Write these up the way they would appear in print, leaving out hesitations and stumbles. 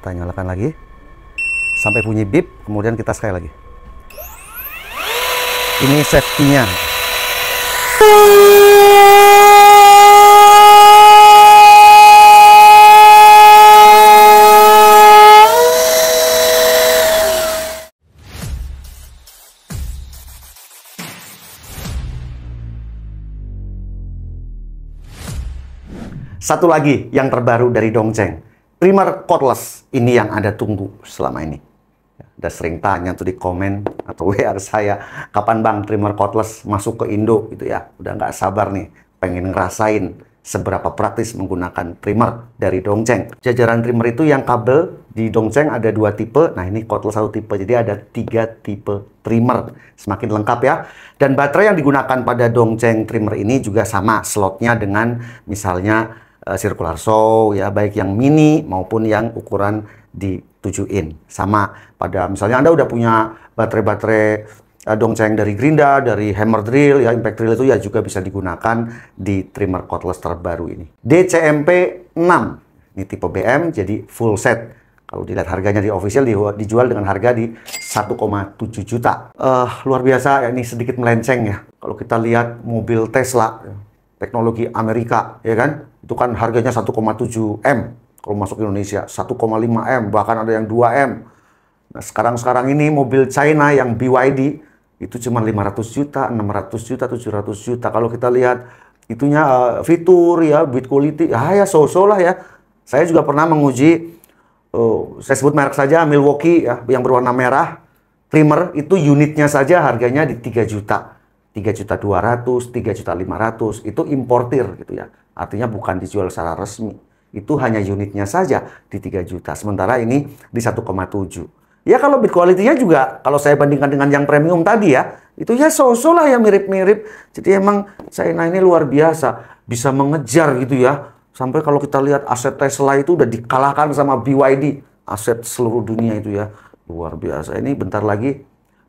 Kita nyalakan lagi sampai bunyi bip, kemudian kita sekali lagi. Ini safety-nya. Satu lagi yang terbaru dari Dongzheng, trimmer cordless. Ini yang Anda tunggu selama ini. Udah sering tanya tuh di komen atau WA saya, kapan bang trimmer cordless masuk ke Indo gitu ya. Udah nggak sabar nih, pengen ngerasain seberapa praktis menggunakan trimmer dari Dongzheng. Jajaran trimmer itu yang kabel di Dongzheng ada 2 tipe. Nah ini cordless 1 tipe, jadi ada 3 tipe trimmer. Semakin lengkap ya. Dan baterai yang digunakan pada Dongzheng trimmer ini juga sama slotnya dengan misalnya circular saw ya, baik yang mini maupun yang ukuran di 7 in. Sama pada misalnya Anda udah punya baterai-baterai Dongzheng dari Grinda, dari Hammer Drill ya, Impact Drill itu ya juga bisa digunakan di trimmer cordless terbaru ini. DCMP 6. Ini tipe BM jadi full set. Kalau dilihat harganya di official dijual dengan harga di 1,7 juta. Luar biasa ya, ini sedikit melenceng ya. Kalau kita lihat mobil Tesla teknologi Amerika ya kan, itu kan harganya 1,7 M kalau masuk Indonesia, 1,5 M, bahkan ada yang 2 M. Nah sekarang ini mobil China yang BYD itu cuma 500 juta, 600 juta, 700 juta. Kalau kita lihat itunya fitur ya, build quality ya so-so lah ya. Saya juga pernah menguji, saya sebut merek saja, Milwaukee ya, yang berwarna merah, trimmer itu unitnya saja harganya di 3 juta. 3.200.000, 3.500.000 itu importir gitu ya. Artinya bukan dijual secara resmi. Itu hanya unitnya saja di 3 juta. Sementara ini di 1,7. Ya kalau build quality-nya juga kalau saya bandingkan dengan yang premium tadi ya, itu ya so-so lah ya, mirip-mirip. Jadi emang China ini luar biasa, bisa mengejar gitu ya. Sampai kalau kita lihat aset Tesla itu udah dikalahkan sama BYD, aset seluruh dunia itu ya. Luar biasa. Ini bentar lagi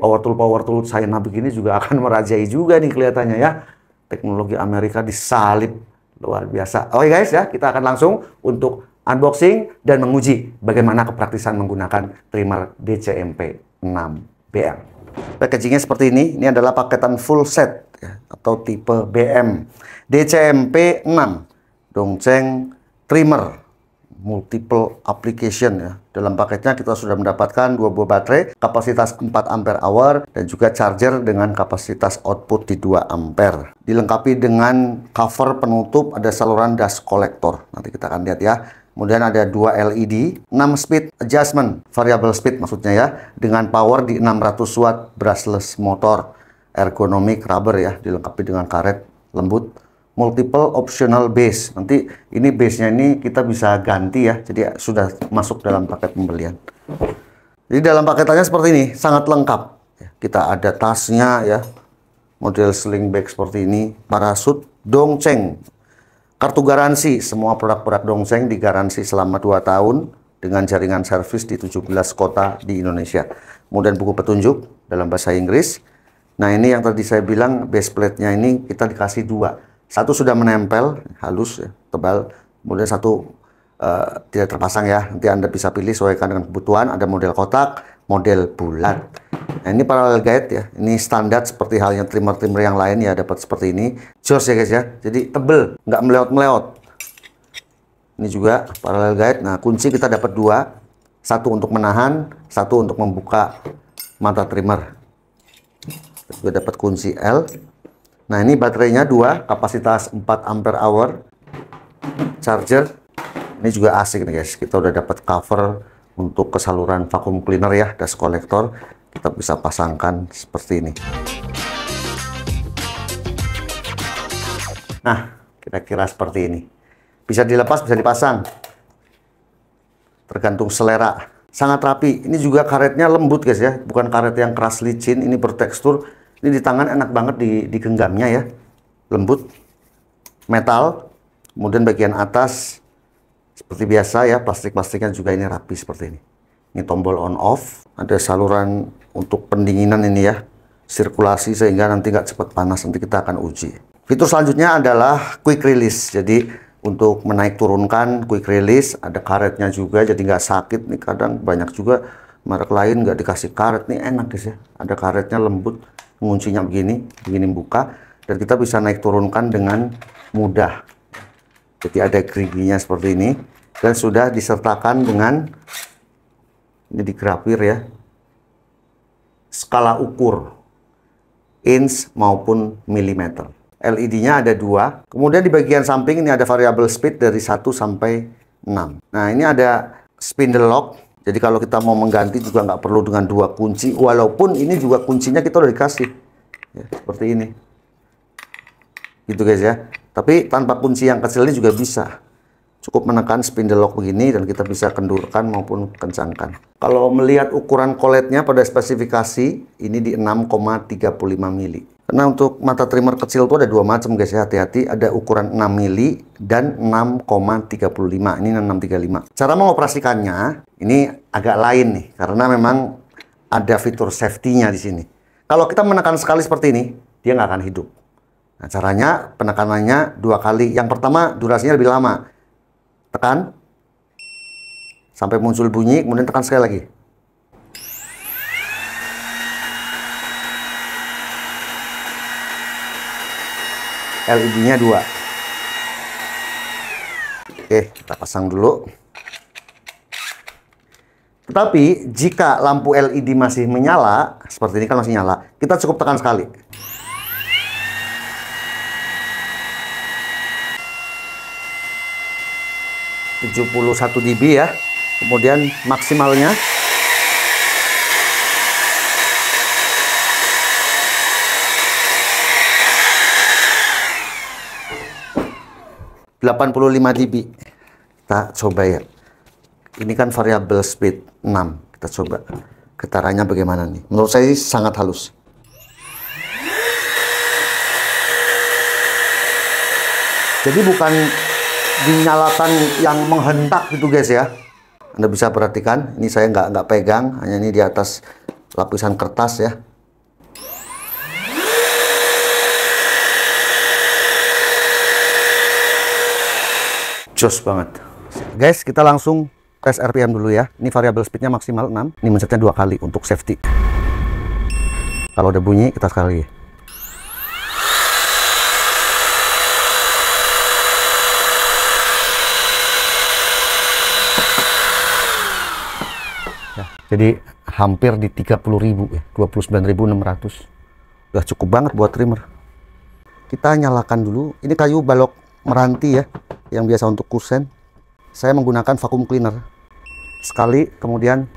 power tool China begini juga akan merajai juga nih kelihatannya ya. Teknologi Amerika disalip, luar biasa. Oke guys ya, kita akan langsung untuk unboxing dan menguji bagaimana kepraktisan menggunakan trimmer DCMP 6BM. Packagingnya seperti ini. Ini adalah paketan full set ya, atau tipe BM DCMP 6 Dongzheng trimmer multiple application ya. Dalam paketnya kita sudah mendapatkan 2 buah baterai kapasitas 4 ampere hour dan juga charger dengan kapasitas output di 2 ampere. Dilengkapi dengan cover penutup, ada saluran dust collector. Nanti kita akan lihat ya. Kemudian ada 2 LED, 6 speed adjustment, variable speed maksudnya ya, dengan power di 600 watt brushless motor, ergonomic rubber ya, dilengkapi dengan karet lembut. Multiple optional base. Nanti ini base-nya ini kita bisa ganti ya. Jadi sudah masuk dalam paket pembelian. Jadi dalam paketannya seperti ini, sangat lengkap. Kita ada tasnya ya. Model sling bag seperti ini, parasut Dongzheng. Kartu garansi, semua produk-produk Dongzheng digaransi selama 2 tahun dengan jaringan servis di 17 kota di Indonesia. Kemudian buku petunjuk dalam bahasa Inggris. Nah, ini yang tadi saya bilang base plate-nya ini kita dikasih 2. Satu sudah menempel, halus, ya, tebal. Kemudian satu tidak terpasang ya. Nanti Anda bisa pilih sesuaikan dengan kebutuhan. Ada model kotak, model bulat. Nah, ini parallel guide ya. Ini standar seperti halnya trimmer-trimmer yang lain ya. Dapat seperti ini. Jos ya guys ya. Jadi tebel, nggak meleot-meleot. Ini juga parallel guide. Nah, kunci kita dapat 2. Satu untuk menahan, satu untuk membuka mata trimmer. Kita juga dapat kunci L. Nah ini baterainya 2, kapasitas 4 ampere hour, charger. Ini juga asik nih guys, kita udah dapat cover untuk kesaluran vacuum cleaner ya, dust collector. Kita bisa pasangkan seperti ini. Nah, kira-kira seperti ini. Bisa dilepas, bisa dipasang. Tergantung selera. Sangat rapi. Ini juga karetnya lembut guys ya, bukan karet yang keras licin, ini bertekstur. Ini di tangan enak banget digenggamnya ya, lembut, metal. Kemudian bagian atas seperti biasa ya, plastik-plastiknya juga ini rapi seperti ini. Ini tombol on off, ada saluran untuk pendinginan ini ya, sirkulasi sehingga nanti nggak cepat panas. Nanti kita akan uji. Fitur selanjutnya adalah quick release. Jadi untuk menaik turunkan quick release, ada karetnya juga jadi nggak sakit nih. Kadang banyak juga merek lain nggak dikasih karet, nih enak guys ya, ada karetnya lembut, menguncinya begini buka, dan kita bisa naik turunkan dengan mudah. Jadi ada geriginya seperti ini, dan sudah disertakan dengan ini di grafir ya, skala ukur inch maupun milimeter. LED-nya ada 2. Kemudian di bagian samping ini ada variable speed dari 1 sampai 6. Nah, ini ada spindle lock. Jadi kalau kita mau mengganti juga nggak perlu dengan 2 kunci. Walaupun ini juga kuncinya kita udah dikasih. Ya, seperti ini. Gitu guys ya. Tapi tanpa kunci yang kecil ini juga bisa. Cukup menekan spindle lock begini dan kita bisa kendurkan maupun kencangkan. Kalau melihat ukuran koletnya pada spesifikasi ini di 6,35 mili. Karena untuk mata trimmer kecil itu ada 2 macam guys ya, hati-hati. Ada ukuran 6 mili dan 6,35. Ini 635. Cara mengoperasikannya ini agak lain nih, karena memang ada fitur safety-nya di sini. Kalau kita menekan sekali seperti ini, dia nggak akan hidup. Nah, caranya penekanannya 2 kali. Yang pertama durasinya lebih lama. Tekan sampai muncul bunyi, kemudian tekan sekali lagi. LED-nya 2. Oke, kita pasang dulu. Tetapi jika lampu LED masih menyala, seperti ini kan masih nyala, kita cukup tekan sekali. (71 dB ya. Kemudian maksimalnya 85 dB. Kita coba ya. Ini kan variable speed 6. Kita coba getarannya bagaimana nih. Menurut saya sangat halus. Jadi bukan dinyalakan yang menghentak gitu guys ya. Anda bisa perhatikan, ini saya nggak pegang, hanya ini di atas lapisan kertas ya. Jos banget. Guys, kita langsung tes RPM dulu ya. Ini variable speednya maksimal 6. Ini mencetnya 2 kali untuk safety. Kalau udah bunyi, kita sekali lagi. Jadi hampir di 30.000 ya, 29.600. Udah cukup banget buat trimmer. Kita nyalakan dulu. Ini kayu balok meranti ya, yang biasa untuk kusen. Saya menggunakan vacuum cleaner. Sekali, kemudian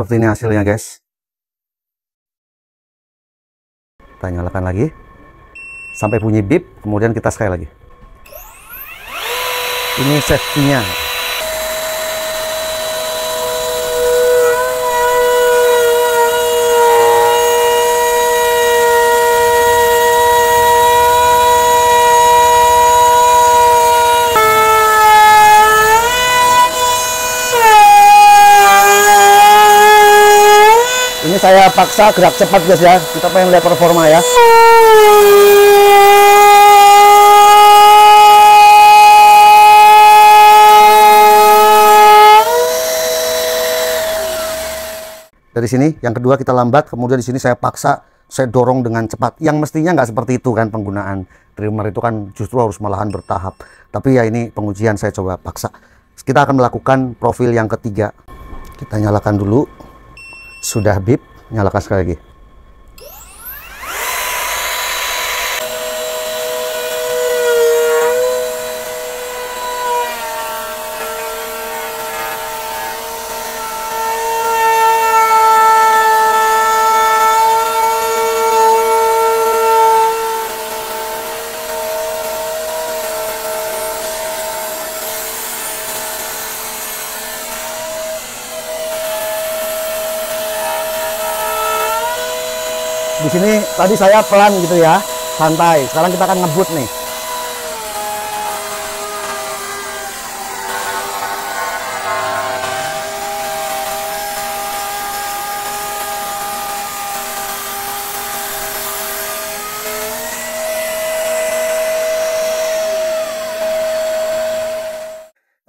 seperti ini hasilnya guys. Kita nyalakan lagi sampai bunyi bip, kemudian kita sekali lagi. Ini safety-nya. Ini saya paksa gerak cepat guys ya. Kita pengen lihat performa ya. Dari sini, yang kedua kita lambat, kemudian di sini saya paksa, saya dorong dengan cepat. Yang mestinya nggak seperti itu kan penggunaan trimmer itu kan justru harus malahan bertahap. Tapi ya ini pengujian, saya coba paksa. Kita akan melakukan profil yang ketiga. Kita nyalakan dulu. sudah beep, nyalakan sekali lagi. Di sini tadi saya pelan gitu ya, santai. Sekarang kita akan ngebut nih.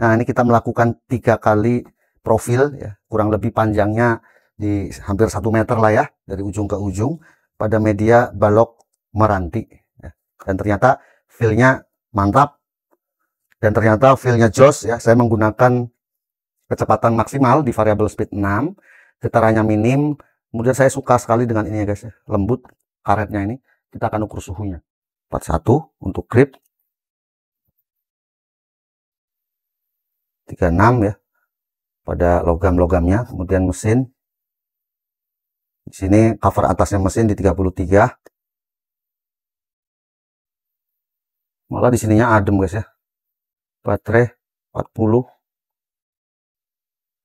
Nah, ini kita melakukan 3 kali profil ya, kurang lebih panjangnya di hampir 1 meter lah ya, dari ujung ke ujung, pada media balok meranti ya. Dan ternyata feel-nya mantap, dan ternyata feel-nya jos ya. Saya menggunakan kecepatan maksimal di variable speed 6, getarannya minim. Kemudian saya suka sekali dengan ini ya guys ya, lembut karetnya ini. Kita akan ukur suhunya 41 untuk grip, 36 ya pada logam-logamnya. Kemudian mesin di sini, cover atasnya mesin di 33. Malah di sininya adem guys ya. Baterai 40.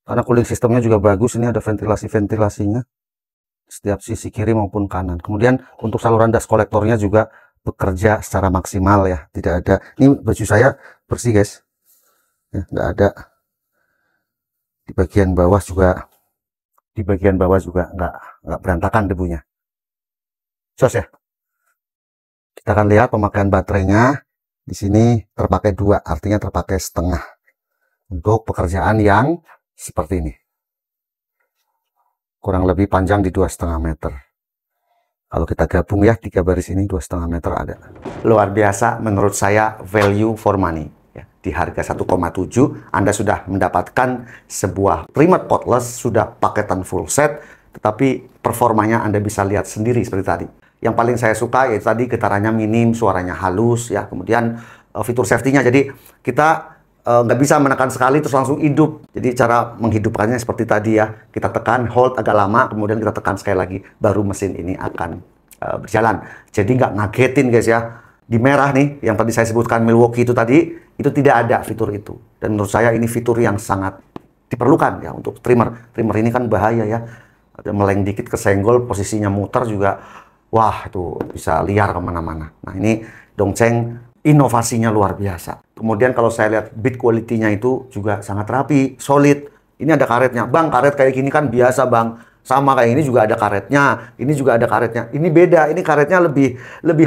Karena cooling sistemnya juga bagus, ini ada ventilasi-ventilasinya setiap sisi kiri maupun kanan. Kemudian untuk saluran dust kolektornya juga bekerja secara maksimal ya. Tidak ada, ini baju saya bersih guys ya, nggak ada. Di bagian bawah juga nggak berantakan debunya. Jos ya. Kita akan lihat pemakaian baterainya. Di sini terpakai 2, artinya terpakai setengah untuk pekerjaan yang seperti ini. Kurang lebih panjang di 2,5 meter. Kalau kita gabung ya, 3 baris ini 2,5 meter ada. Luar biasa menurut saya, value for money. Di harga 1,7 Anda sudah mendapatkan sebuah primer cordless, sudah paketan full set, tetapi performanya Anda bisa lihat sendiri seperti tadi. Yang paling saya suka yaitu tadi getarannya minim, suaranya halus ya, kemudian fitur safety-nya, jadi kita nggak bisa menekan sekali terus langsung hidup. Jadi cara menghidupkannya seperti tadi ya, kita tekan hold agak lama, kemudian kita tekan sekali lagi, baru mesin ini akan berjalan. Jadi nggak ngagetin guys ya. Di merah nih, yang tadi saya sebutkan Milwaukee itu tadi, itu tidak ada fitur itu. Dan menurut saya ini fitur yang sangat diperlukan ya untuk trimmer. Trimmer ini kan bahaya ya. Ada meleng dikit kesenggol, posisinya muter juga, wah itu bisa liar kemana-mana. Nah ini Dongcheng inovasinya luar biasa. Kemudian kalau saya lihat build quality-nya itu juga sangat rapi, solid. Ini ada karetnya. Bang, karet kayak gini kan biasa bang. Sama kayak ini juga ada karetnya, ini juga ada karetnya. Ini beda, ini karetnya lebih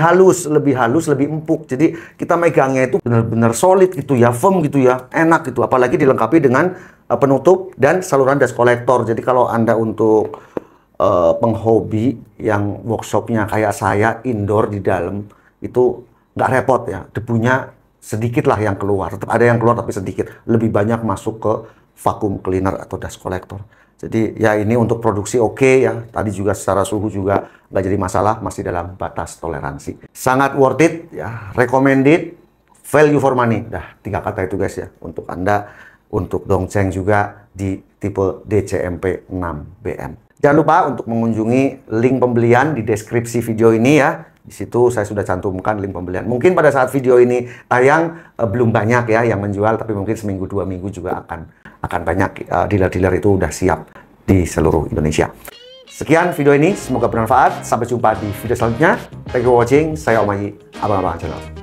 halus, lebih empuk. Jadi kita megangnya itu benar-benar solid gitu ya, firm gitu ya, enak gitu. Apalagi dilengkapi dengan penutup dan saluran dust collector. Jadi kalau Anda untuk penghobi yang workshopnya kayak saya, indoor di dalam, itu nggak repot ya. Debunya sedikit lah yang keluar. Tetap ada yang keluar tapi sedikit. Lebih banyak masuk ke vacuum cleaner atau dust collector. Jadi ya ini untuk produksi oke ya. Tadi juga secara suhu juga nggak jadi masalah, masih dalam batas toleransi. Sangat worth it ya, recommended, value for money. Dah 3 kata itu guys ya untuk Anda, untuk Dongcheng juga di tipe DCMP 6BM. Jangan lupa untuk mengunjungi link pembelian di deskripsi video ini ya. Di situ saya sudah cantumkan link pembelian. Mungkin pada saat video ini tayang belum banyak ya yang menjual, tapi mungkin seminggu 2 minggu juga akan banyak. Dealer-dealer itu udah siap di seluruh Indonesia. Sekian video ini, semoga bermanfaat. Sampai jumpa di video selanjutnya. Thank you for watching. Saya Om Ayi, Abang-Abang Channel.